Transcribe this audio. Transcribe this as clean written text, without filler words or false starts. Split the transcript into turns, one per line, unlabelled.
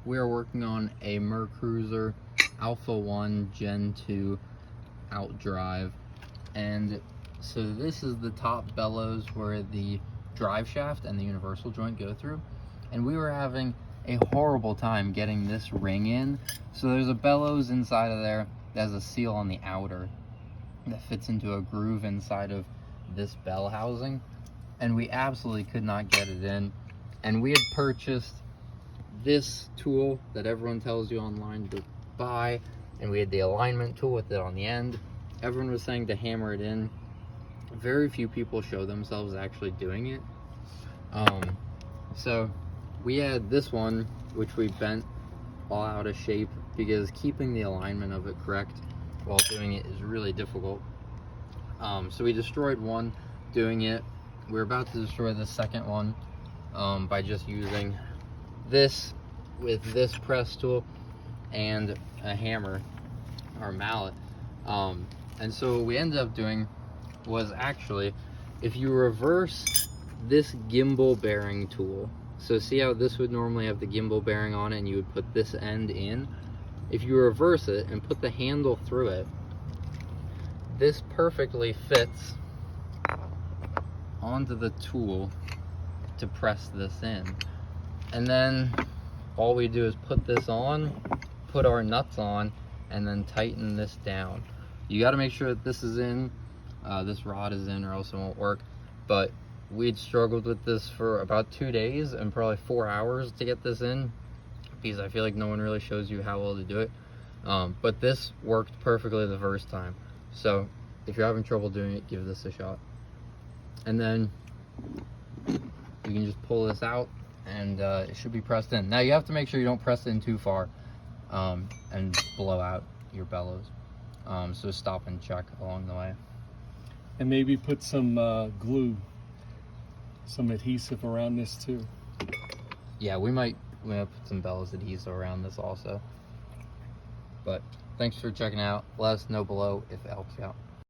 we are working on a Mercruiser Alpha 1 Gen 2 outdrive, and so this is the top bellows where the drive shaft and the universal joint go through, and we were having a horrible time getting this ring in. So there's a bellows inside of there that has a seal on the outer that fits into a groove inside of this bell housing, and we absolutely could not get it in. And we had purchased this tool that everyone tells you online to buy, and we had the alignment tool with it on the end. Everyone was saying to hammer it in. Very few people show themselves actually doing it. So we had this one, which we bent all out of shape, because keeping the alignment of it correct while doing it is really difficult. So we destroyed one doing it. We're about to destroy the second one by just using this with this press tool and a hammer or mallet. And so what we ended up doing was, actually, if you reverse this gimbal bearing tool, so see how this would normally have the gimbal bearing on it and you would put this end in? If you reverse it and put the handle through it, this perfectly fits onto the tool to press this in. And then all we do is put this on, put our nuts on, and then tighten this down. You got to make sure that this is in, this rod is in, or else it won't work. But we'd struggled with this for about 2 days and probably 4 hours to get this in, because I feel like no one really shows you how well to do it. But this worked perfectly the first time. So if you're having trouble doing it, give this a shot. And then you can just pull this out, and it should be pressed in. Now you have to make sure you don't press it in too far and blow out your bellows. So stop and check along the way.
And maybe put some glue, some adhesive around this too.
Yeah, we might put some bellows adhesive around this also. But thanks for checking out. Let us know below if it helps you out.